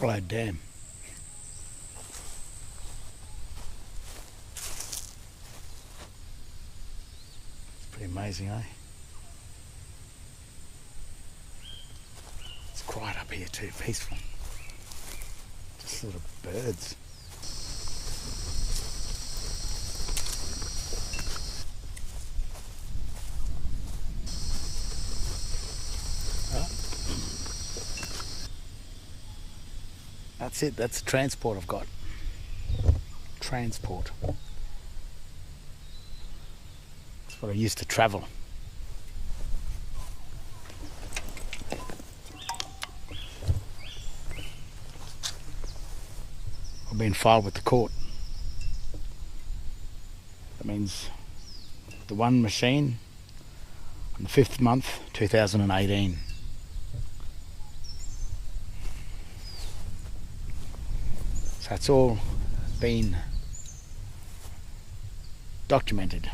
Oh damn. It's pretty amazing, eh? It's quiet up here too, peaceful. Just little birds. That's it, that's the transport I've got. Transport. That's what I used to travel. I've been filed with the court. That means the one machine on the 5th month, 2018. So it's all been documented.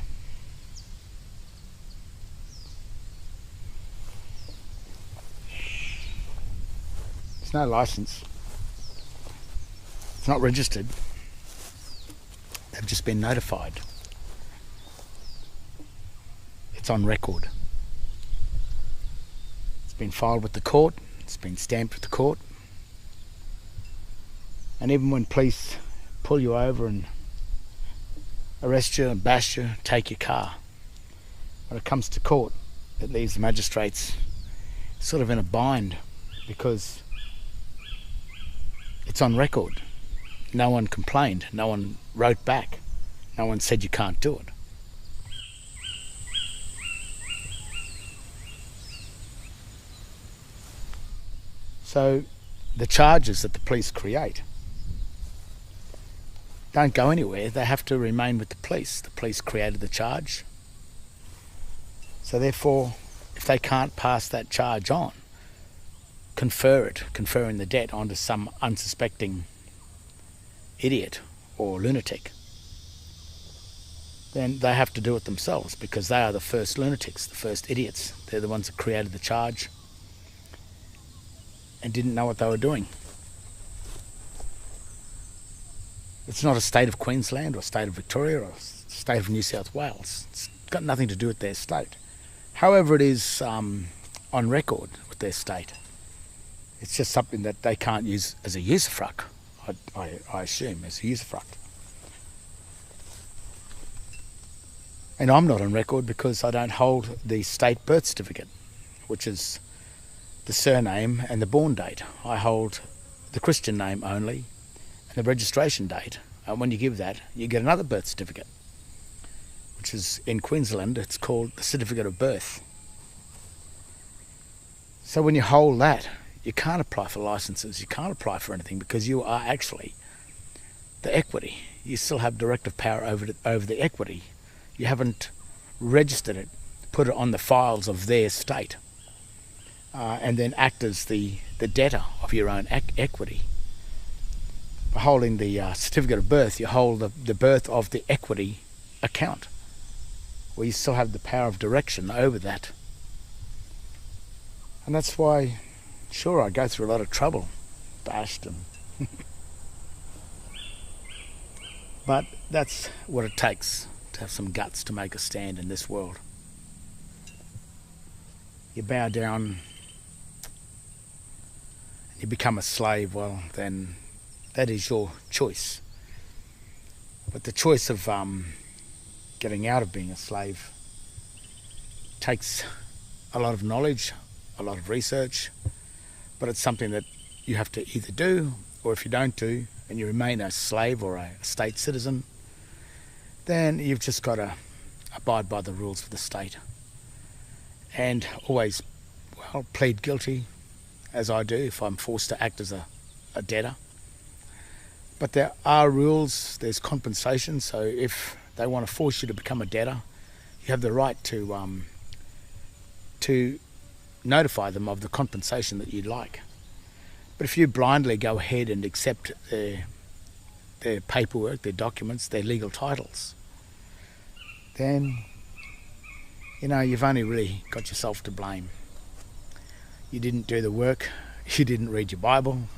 There's no license. It's not registered. They've just been notified. It's on record. It's been filed with the court. It's been stamped with the court. And even when police pull you over and arrest you and bash you, take your car, when it comes to court, it leaves the magistrates sort of in a bind because it's on record. No one complained, no one wrote back, no one said you can't do it. So the charges that the police create don't go anywhere. They have to remain with the police. The police created the charge. So therefore, if they can't pass that charge on, conferring the debt onto some unsuspecting idiot or lunatic, then they have to do it themselves because they are the first lunatics, the first idiots. They're the ones that created the charge and didn't know what they were doing. It's not a state of Queensland or state of Victoria or state of New South Wales. It's got nothing to do with their state. However, it is on record with their state. It's just something that they can't use as a usufruct, I assume, as a usufruct. And I'm not on record because I don't hold the state birth certificate, which is the surname and the born date. I hold the Christian name only, the registration date, and when you give that, you get another birth certificate, which is in Queensland, it's called the certificate of birth. So when you hold that, you can't apply for licenses, you can't apply for anything because you are actually the equity. You still have directive power over the equity. You haven't registered it, put it on the files of their state, and then act as the debtor of your own equity. By holding the certificate of birth, you hold the birth of the equity account, where you still have the power of direction over that. And that's why, sure, I go through a lot of trouble, bashed and but that's what it takes to have some guts to make a stand in this world. You bow down, you become a slave, well then that is your choice. But the choice of getting out of being a slave takes a lot of knowledge, a lot of research, but it's something that you have to either do, or if you don't do and you remain a slave or a state citizen, then you've just got to abide by the rules of the state and always, well, plead guilty, as I do if I'm forced to act as a debtor. But there are rules, there's compensation, so if they want to force you to become a debtor, you have the right to notify them of the compensation that you'd like. But if you blindly go ahead and accept their paperwork, their documents, their legal titles, then, you know, you've only really got yourself to blame. You didn't do the work, you didn't read your Bible,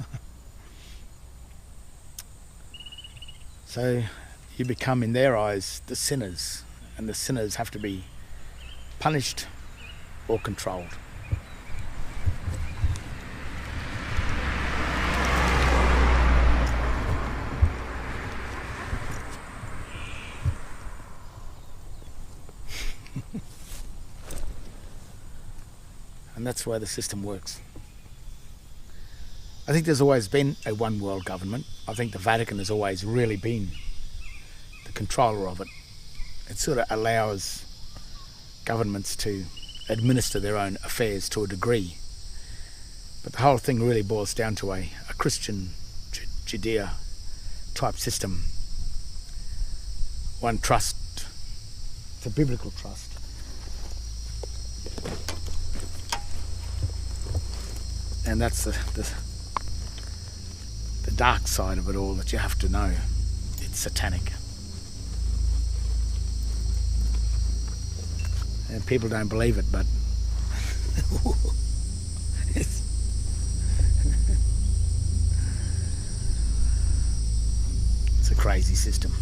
So you become, in their eyes, the sinners, and the sinners have to be punished or controlled. And that's why the system works. I think there's always been a one world government. I think the Vatican has always really been the controller of it. It sort of allows governments to administer their own affairs to a degree. But the whole thing really boils down to a Christian Judea type system. One trust. It's a biblical trust. And that's the dark side of it all that you have to know. It's satanic. And people don't believe it, but it's a crazy system.